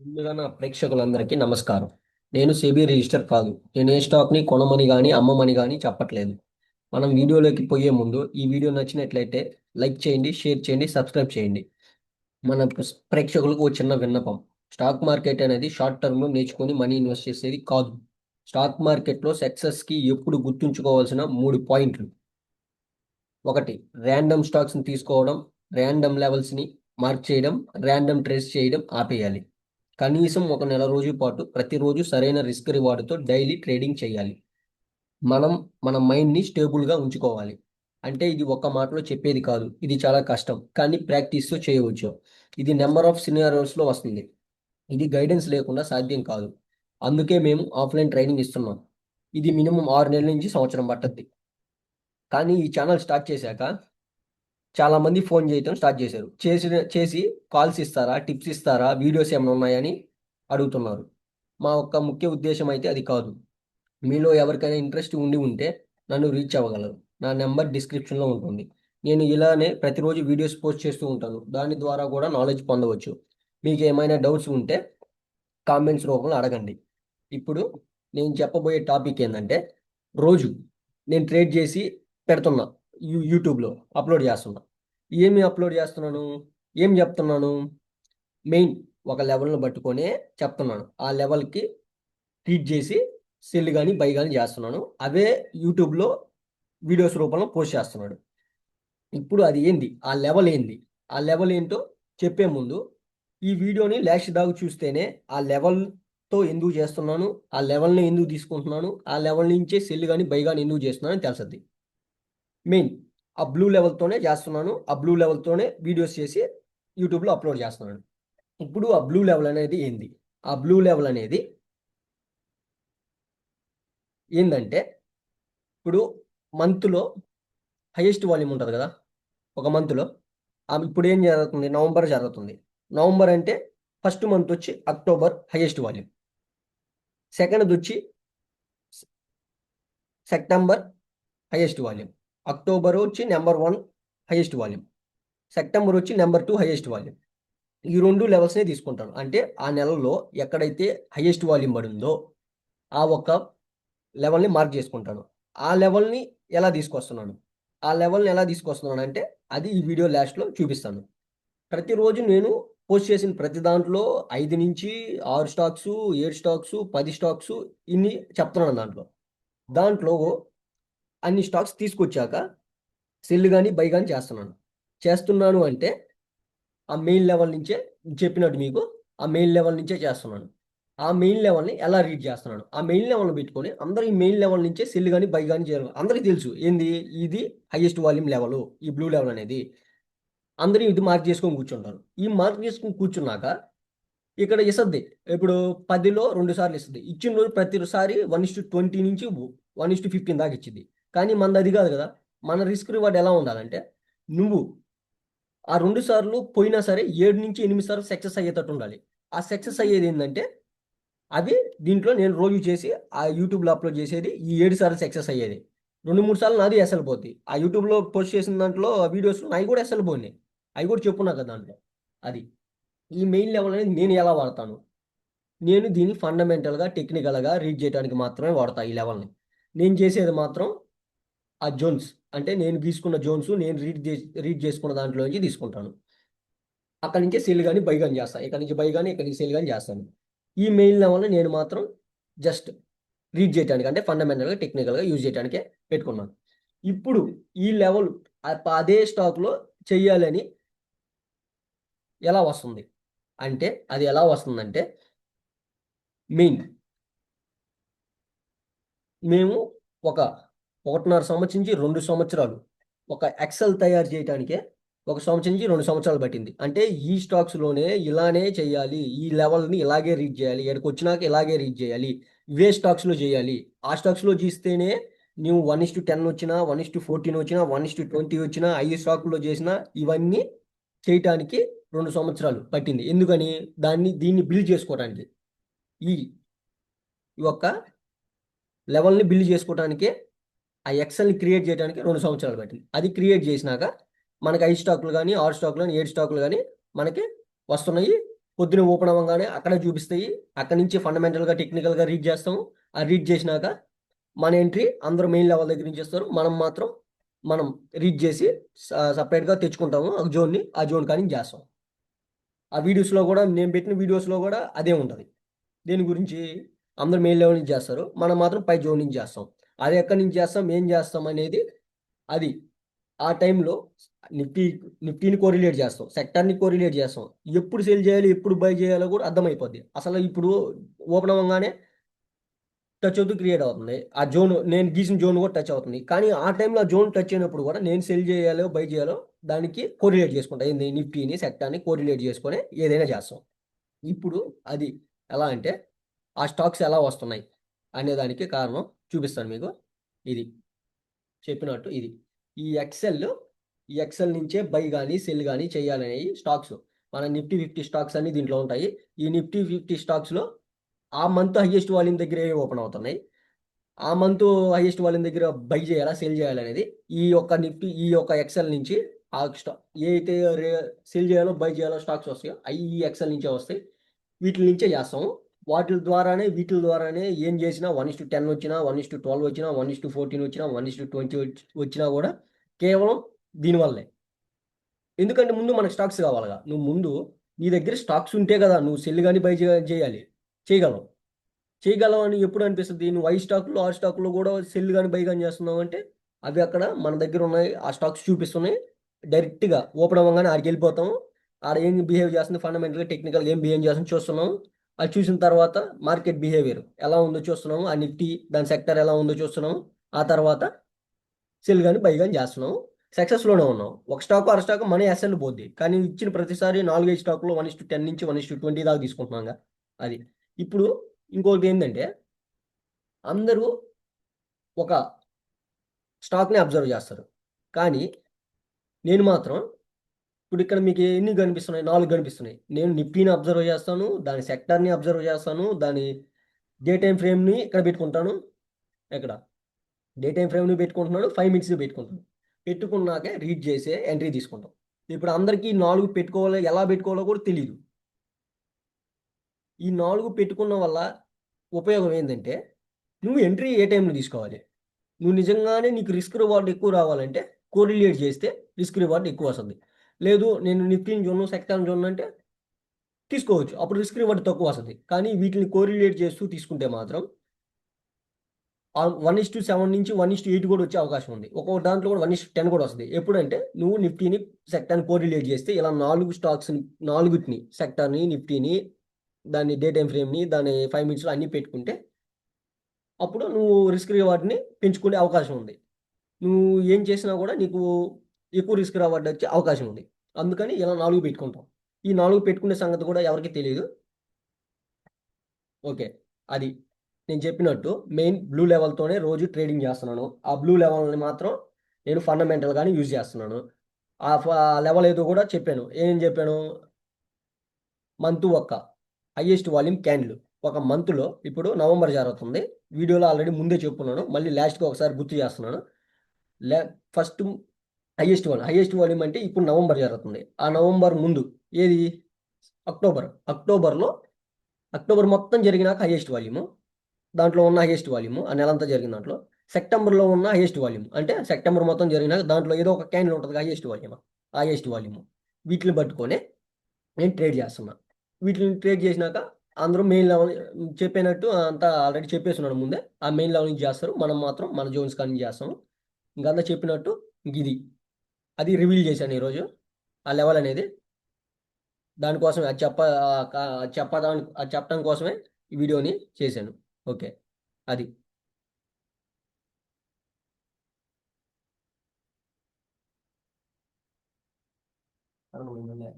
ముందుగా నా ప్రేక్షకులందరికీ నమస్కారం. నేను సెబీ రిజిస్టర్ కాదు. నేను ఏ స్టాక్ని కొనమని కానీ అమ్మమని కానీ చెప్పట్లేదు. మనం వీడియోలోకి పోయే ముందు ఈ వీడియో నచ్చినట్లయితే లైక్ చేయండి, షేర్ చేయండి, సబ్స్క్రైబ్ చేయండి. మన ప్రేక్షకులకు ఒక చిన్న విన్నపం. స్టాక్ మార్కెట్ అనేది షార్ట్ టర్మ్లో నేర్చుకొని మనీ ఇన్వెస్ట్ చేసేది కాదు. స్టాక్ మార్కెట్లో సక్సెస్కి ఎప్పుడు గుర్తుంచుకోవాల్సిన 3 పాయింట్లు. ఒకటి, ర్యాండమ్ స్టాక్స్ని తీసుకోవడం, ర్యాండమ్ లెవెల్స్ని మార్క్ చేయడం, ర్యాండమ్ ట్రేస్ చేయడం ఆపేయాలి. కనీసం ఒక నెల రోజుల పాటు ప్రతిరోజు సరైన రిస్క్ రివార్డుతో డైలీ ట్రేడింగ్ చేయాలి. మనం మన మైండ్ని స్టేబుల్గా ఉంచుకోవాలి. అంటే ఇది ఒక్క మాటలో చెప్పేది కాదు. ఇది చాలా కష్టం, కానీ ప్రాక్టీస్తో చేయవచ్చు. ఇది నెంబర్ ఆఫ్ సినారియోస్లో వస్తుంది. ఇది గైడెన్స్ లేకుండా సాధ్యం కాదు. అందుకే మేము ఆఫ్లైన్ ట్రైనింగ్ ఇస్తున్నాం. ఇది మినిమం 6 నెలల నుంచి సంవత్సరం పట్టద్ది. కానీ ఈ ఛానల్ స్టార్ట్ చేశాక చాలా మంది ఫోన్ చేయటం స్టార్ట్ చేశారు. చేసి కాల్స్ ఇస్తారా, టిప్స్ ఇస్తారా, వీడియోస్ ఏమైనా ఉన్నాయని అడుగుతున్నారు. మా ఒక్క ముఖ్య ఉద్దేశం అయితే అది కాదు. మీలో ఎవరికైనా ఇంట్రెస్ట్ ఉండి ఉంటే నన్ను రీచ్ అవ్వగలరు. నా నెంబర్ డిస్క్రిప్షన్లో ఉంటుంది. నేను ఇలానే ప్రతిరోజు వీడియోస్ పోస్ట్ చేస్తూ ఉంటాను. దాని ద్వారా కూడా నాలెడ్జ్ పొందవచ్చు. మీకు ఏమైనా డౌట్స్ ఉంటే కామెంట్స్ రూపంలో అడగండి. ఇప్పుడు నేను చెప్పబోయే టాపిక్ ఏంటంటే, రోజు నేను ట్రేడ్ చేసి పెడుతున్నా. యూట్యూబ్లో అప్లోడ్ చేస్తున్నా. ఏమి అప్లోడ్ చేస్తున్నాను, ఏం చెప్తున్నాను? మెయిన్ ఒక లెవెల్ని పట్టుకొని చెప్తున్నాను. ఆ లెవెల్కి ట్రీట్ చేసి సెల్ కానీ బై కానీ చేస్తున్నాను. అవే యూట్యూబ్లో వీడియోస్ రూపంలో పోస్ట్ చేస్తున్నాడు. ఇప్పుడు అది ఏంది, ఆ లెవెల్ ఏంది, ఆ లెవెల్ ఏంటో చెప్పే ముందు ఈ వీడియోని లాస్ట్ దాకా చూస్తేనే ఆ లెవెల్తో ఎందుకు చేస్తున్నాను, ఆ లెవెల్ని ఎందుకు తీసుకుంటున్నాను, ఆ లెవెల్ నుంచే సెల్ కానీ బై కానీ ఎందుకు చేస్తున్నాను అని తెలుస్తుంది. మెయిన్ ఆ బ్లూ లెవెల్తోనే చేస్తున్నాను. ఆ బ్లూ లెవెల్తోనే వీడియోస్ చేసి యూట్యూబ్లో అప్లోడ్ చేస్తున్నాను. ఇప్పుడు ఆ బ్లూ లెవెల్ అనేది ఏంది? ఆ బ్లూ లెవెల్ అనేది ఏంటంటే, ఇప్పుడు మంత్లో హైయెస్ట్ వాల్యూమ్ ఉంటుంది కదా, ఒక మంత్లో. ఇప్పుడు ఏం జరుగుతుంది, నవంబర్ జరుగుతుంది. నవంబర్ అంటే ఫస్ట్ మంత్ వచ్చి అక్టోబర్ హైయెస్ట్ వాల్యూమ్, సెకండ్ వచ్చి సెప్టెంబర్ హైయెస్ట్ వాల్యూమ్, అక్టోబర్ వచ్చి నెంబర్ 1 హైయెస్ట్ వాల్యూమ్, సెప్టెంబర్ వచ్చి నెంబర్ 2 హైయెస్ట్ వాల్యూమ్. ఈ రెండు లెవెల్స్ని తీసుకుంటాను. అంటే ఆ నెలలో ఎక్కడైతే హైయెస్ట్ వాల్యూమ్ పడిందో ఆ ఒక్క లెవెల్ని మార్క్ చేసుకుంటాను. ఆ లెవెల్ని ఎలా తీసుకొస్తున్నాను, ఆ లెవెల్ని ఎలా తీసుకొస్తున్నాను అంటే అది ఈ వీడియో లాస్ట్లో చూపిస్తాను. ప్రతిరోజు నేను పోస్ట్ చేసిన ప్రతి దాంట్లో 5 నుంచి 6 స్టాక్స్, 7 స్టాక్స్, 10 స్టాక్స్ ఇన్ని చెప్తున్నాను. దాంట్లో అన్ని స్టాక్స్ తీసుకొచ్చాక సెల్ కానీ బై కానీ చేస్తున్నాను అంటే ఆ మెయిన్ లెవెల్ నుంచే, చెప్పినట్టు మీకు ఆ మెయిన్ లెవెల్ నుంచే చేస్తున్నాను. ఆ మెయిన్ లెవెల్ని ఎలా రీడ్ చేస్తున్నాను, ఆ మెయిన్ లెవెల్ని పెట్టుకొని అందరూ ఈ మెయిన్ లెవెల్ నుంచే సెల్ కానీ బై కానీ చేయాలి. అందరికీ తెలుసు ఏంది, ఇది హైయెస్ట్ వాల్యూమ్ లెవెల్, ఈ బ్లూ లెవెల్ అనేది. అందరూ ఇది మార్క్ చేసుకొని కూర్చుంటారు. ఈ మార్క్ చేసుకొని కూర్చున్నాక ఇక్కడ ఇస్తుంది. ఇప్పుడు 10లో 2 సార్లు ఇస్తుంది. ఇచ్చిన రోజు ప్రతిసారి 1:20 నుంచి 1:15 దాకా ఇచ్చింది. కానీ మనది అది కాదు కదా. మన రిస్క్ రివార్డ్ ఎలా ఉండాలంటే, నువ్వు ఆ 2 సార్లు పోయినా సరే 7 నుంచి 8 సార్లు సక్సెస్ అయ్యేటట్టు ఉండాలి. ఆ సక్సెస్ అయ్యేది ఏంటంటే, అవి దీంట్లో నేను రోజు చేసి ఆ యూట్యూబ్లో అప్లోడ్ చేసేది ఈ 7 సార్లు సక్సెస్ అయ్యేది. 2, 3 సార్లు నాది ఎస్ఎల్ పోద్ది. ఆ యూట్యూబ్లో పోస్ట్ చేసిన దాంట్లో వీడియోస్ అవి కూడా ఎస్ఎల్ పోయినాయి. అవి కూడా చెప్పున్నా కదా దాంట్లో. అది ఈ మెయిన్ లెవెల్ అనేది నేను ఎలా వాడతాను, నేను దీన్ని ఫండమెంటల్గా టెక్నికల్గా రీడ్ చేయడానికి మాత్రమే వాడతా ఈ లెవెల్ని. నేను చేసేది మాత్రం ఆ జోన్స్, అంటే నేను తీసుకున్న జోన్స్ నేను రీడ్ చేసుకున్న దాంట్లో నుంచి తీసుకుంటాను. అక్కడి నుంచే సెల్ కానీ బై కానీ చేస్తాను. ఇక్కడ నుంచి బై కానీ ఇక్కడ నుంచి సెల్ కానీ చేస్తాను. ఈ మెయిల్ లెవెల్ని నేను మాత్రం జస్ట్ రీడ్ చేయడానికి, అంటే ఫండమెంటల్గా టెక్నికల్గా యూజ్ చేయడానికే పెట్టుకున్నాను. ఇప్పుడు ఈ లెవెల్ అదే స్టాక్లో చెయ్యాలని ఎలా వస్తుంది అంటే, అది ఎలా వస్తుందంటే, మెయిన్ మేము ఒక 1.5 సంవత్సరం నుంచి 2 సంవత్సరాలు ఒక ఎక్సెల్ తయారు చేయడానికే 1 సంవత్సరం నుంచి 2 సంవత్సరాలు పట్టింది. అంటే ఈ స్టాక్స్లోనే ఇలానే చేయాలి, ఈ లెవెల్ని ఇలాగే రీడ్ చేయాలి, ఎక్కడికి వచ్చినాక ఇలాగే రీడ్ చేయాలి, ఇవే స్టాక్స్లో చేయాలి. ఆ స్టాక్స్లో చేస్తేనే నువ్వు 1:10 వచ్చినా, 1:14 వచ్చినా, 1:20 వచ్చినా, 5 స్టాకుల్లో చేసినా ఇవన్నీ చేయటానికి 2 సంవత్సరాలు పట్టింది. ఎందుకని, దీన్ని బిల్డ్ చేసుకోవడానికి, ఈ ఈ యొక్క లెవెల్ని బిల్డ్ చేసుకోవడానికే, ఆ ఎక్సెల్ని క్రియేట్ చేయడానికి 2 సంవత్సరాలు పట్టింది. అది క్రియేట్ చేసినాక మనకి 5 స్టాకులు కానీ, 6 స్టాకులు కానీ, 7 స్టాకులు కానీ మనకి వస్తున్నాయి, పొద్దున ఓపెన్ అవ్వగానే అక్కడే చూపిస్తాయి. అక్కడి నుంచి ఫండమెంటల్గా టెక్నికల్గా రీడ్ చేస్తాము. ఆ రీడ్ చేసినాక మన ఎంట్రీ అందరూ మెయిన్ లెవెల్ దగ్గర నుంచి ఇస్తారు. మనం రీడ్ చేసి సపరేట్గా తెచ్చుకుంటాము ఆ జోన్ని. ఆ జోన్ కానీ చేస్తాం. ఆ వీడియోస్లో కూడా నేను పెట్టిన వీడియోస్లో కూడా అదే ఉంటుంది. దీని గురించి అందరూ మెయిన్ లెవెల్ నుంచి చేస్తారు, మనం మాత్రం పై జోన్ నుంచి చేస్తాం. అది ఎక్కడి నుంచి చేస్తాం, ఏం చేస్తాం అనేది అది ఆ టైంలో నిఫ్టీ నిఫ్టీని కోరిలేట్ చేస్తాం, సెక్టార్ని కోరిలేట్ చేస్తాం. ఎప్పుడు సేల్ చేయాలి, ఎప్పుడు బై చేయాలో కూడా అర్థమైపోద్ది. అసలు ఇప్పుడు ఓపెన్ అవ్వగానే టచ్ అవుతూ క్రియేట్ అవుతుంది. ఆ జోన్ నేను గీసిన జోన్ కూడా టచ్ అవుతుంది. కానీ ఆ టైంలో ఆ జోన్ టచ్ అయినప్పుడు కూడా నేను సెల్ చేయాలో బై చేయాలో దానికి కోరిలేట్ చేసుకుంటా. ఏంది, నిఫ్టీని సెక్టార్ని కోరిలేట్ చేసుకొని ఏదైనా చేస్తాం. ఇప్పుడు అది ఎలా అంటే ఆ స్టాక్స్ ఎలా వస్తున్నాయి అనే దానికి కారణం చూపిస్తాను మీకు. ఇది చెప్పినట్టు ఇది ఈ ఎక్సెల్ నుంచే బై కానీ సెల్ కానీ చేయాలనేవి స్టాక్స్. మన నిఫ్టీ 50 స్టాక్స్ అన్ని దీంట్లో ఉంటాయి. ఈ నిఫ్టీ 50 స్టాక్స్లో ఆ మంత్ హైయెస్ట్ వాల్యూమ్ దగ్గరే ఓపెన్ అవుతున్నాయి. ఆ మంత్ హైయెస్ట్ వాల్యూమ్ దగ్గర బై చేయాలా సెల్ చేయాలనేది ఈ యొక్క ఎక్సెల్ నుంచి ఆ స్టా ఏ అయితే సెల్ చేయాలో బై చేయాలో స్టాక్స్ వస్తాయో అవి ఈ ఎక్సెల్ నుంచే వస్తాయి. వీటి నుంచే చేస్తాము. వీటి ద్వారానే ఏం చేసినా 1:10 వచ్చినా, 1:12 వచ్చినా, 1:14 వచ్చినా, 1:20 వచ్చినా కూడా కేవలం దీనివల్లే. ఎందుకంటే ముందు మనకు స్టాక్స్ కావాలిగా. నువ్వు ముందు నీ దగ్గర స్టాక్స్ ఉంటే కదా నువ్వు సెల్ కానీ బై చేయాలి. చేయగలవు. చేయగలవు అని ఎప్పుడు అనిపిస్తుంది? నువ్వు ఐ స్టాక్‌లో, ఆర్ స్టాక్‌లో కూడా సెల్ గాని, బై గాని చేస్తున్నావంటే అవి అక్కడ మన దగ్గర ఉన్నాయి. ఆ స్టాక్స్ చూపిస్తున్నాయి. డైరెక్ట్‌గా ఓపెన్ అవ్వంగానే ఆడికెళ్ళిపోతాము. ఆడ ఏం బిహేవ్ చేస్తుంది, ఫండమెంటల్‌గా, టెక్నికల్‌గా ఏం బిహేవ్ చేస్తుందో చూస్తున్నాము. అది చూసిన తర్వాత మార్కెట్ బిహేవియర్ ఎలా ఉందో చూస్తున్నాము. ఆ నిఫ్టీ దాని సెక్టర్ ఎలా ఉందో చూస్తున్నాము. ఆ తర్వాత సెల్ గాని, బై గాని చేస్తున్నాము. సక్సెస్‌లోనే ఉన్నాం. ఒక స్టాక్, అర స్టాక్ మన ఎస్ఎల్ పోద్ది. కానీ ఇచ్చిన ప్రతిసారి 4, 5 స్టాక్‌లో 1:10 నుంచి 1:20 దాకా తీసుకుంటున్నాంగా. అది. ఇప్పుడు ఇంకోటి ఏందంటే అందరూ ఒక స్టాక్‌ని అబ్జర్వ్ చేస్తారు. కానీ నేను మాత్రం ఇప్పుడు ఇక్కడ మీకు ఎన్ని కనిపిస్తున్నాయి? 4 కనిపిస్తున్నాయి. నేను నిఫ్టీని అబ్జర్వ్ చేస్తాను. దాని సెక్టార్‌ని అబ్జర్వ్ చేస్తాను. దాని డే టైమ్ ఫ్రేమ్‌ని ఇక్కడ పెట్టుకుంటాను. ఎక్కడ? డే టైమ్ ఫ్రేమ్‌ని పెట్టుకుంటున్నాను. 5 మినిట్స్‌ని పెట్టుకుంటాను. పెట్టుకున్నాకే రీడ్ చేసే ఎంట్రీ తీసుకుంటాం. ఇప్పుడు అందరికీ 4 పెట్టుకోవాలో, ఎలా పెట్టుకోవాలో కూడా తెలీదు. ఈ 4 పెట్టుకున్న వల్ల ఉపయోగం ఏందంటే, నువ్వు ఎంట్రీ ఏ టైంలో తీసుకోవాలి? నువ్వు నిజంగానే నీకు రిస్క్ రివార్డ్ ఎక్కువ రావాలంటే కోరిలేట్ చేస్తే రిస్క్ రివార్డ్ ఎక్కువ వస్తుంది. లేదు నేను నిఫ్టీని చూడను, సెక్టార్‌ని చూడను అంటే తీసుకోవచ్చు. అప్పుడు రిస్క్ రివార్డ్ తక్కువ వస్తది. కానీ వీటిని కోరిలేట్ చేస్తూ తీసుకుంటే మాత్రం 1:7 నుంచి 1:8 కూడా వచ్చే అవకాశం ఉంది. ఒక్కొక్క దాంట్లో కూడా 1:10 కూడా వస్తది. ఎప్పుడంటే నువ్వు నిఫ్టీని, సెక్టార్‌ని కోరిలేట్ చేస్తే ఇలా 4 స్టాక్స్‌ని, నాలుగిటిని, సెక్టార్‌ని, నిఫ్టీని, దాని డే టైమ్ ఫ్రేమ్‌ని, దాని 5 మినిట్స్‌లో అన్నీ పెట్టుకుంటే అప్పుడు నువ్వు రిస్క్ రివార్డ్‌ని పెంచుకునే అవకాశం ఉంది. నువ్వు ఏం చేసినా కూడా నీకు ఎక్కువ రిస్క్ రివార్డ్ వచ్చే అవకాశం ఉంది. అందుకని ఇలా 4 పెట్టుకుంటాం. ఈ 4 పెట్టుకునే సంగతి కూడా ఎవరికీ తెలీదు. ఓకే. అది. నేను చెప్పినట్టు మెయిన్ బ్లూ లెవెల్‌తోనే రోజు ట్రేడింగ్ చేస్తున్నాను. ఆ బ్లూ లెవెల్‌ని మాత్రం నేను ఫండమెంటల్‌గానే యూజ్ చేస్తున్నాను. లెవెల్ ఏదో కూడా చెప్పాను. ఏం చెప్పాను? మంత్ ఒక హైయెస్ట్ వాల్యూమ్ క్యాండిల్. ఒక మంత్‌లో ఇప్పుడు నవంబర్ జరుగుతుంది. వీడియోలో ఆల్రెడీ ముందే చెప్పుకున్నాను. మళ్ళీ లాస్ట్‌గా ఒకసారి గుర్తు చేస్తున్నాను. లే ఫస్ట్ హైయెస్ట్ వాల్యూమ్ అంటే ఇప్పుడు నవంబర్ జరుగుతుంది. ఆ నవంబర్ ముందు ఏది? అక్టోబర్. అక్టోబర్ మొత్తం జరిగినాక హైయెస్ట్ వాల్యూము. దాంట్లో ఉన్న హైయెస్ట్ వాల్యూము ఆ నెలంతా జరిగిన దాంట్లో. సెప్టెంబర్‌లో ఉన్న హైయెస్ట్ వాల్యూమ్. అంటే సెప్టెంబర్ మొత్తం జరిగినాక దాంట్లో ఏదో ఒక క్యాండిల్ ఉంటదిగా హైయెస్ట్ వాల్యూమ్. ఆ హైయెస్ట్ వాల్యూము. వీటిని పట్టుకొనే నేను ట్రేడ్ చేస్తున్నా. వీటిని ట్రేడ్ చేసినాక అందరూ మెయిన్ లెవెల్ చెప్పినట్టు అంతా ఆల్రెడీ చెప్పేసున్నాను ముందే. ఆ మెయిన్ లెవెల్ నుంచి చేస్తారు. మనం మాత్రం మన జోన్స్ కాడ నుంచి చేస్తాము. ఇంకంతా చెప్పినట్టు ఇంకిది. అది రివీల్ చేశాను ఈరోజు. ఆ లెవెల్ అనేది. దానికోసమే అది చెప్పడం కోసమే ఈ వీడియోని చేశాను. ఓకే. అది. అవును.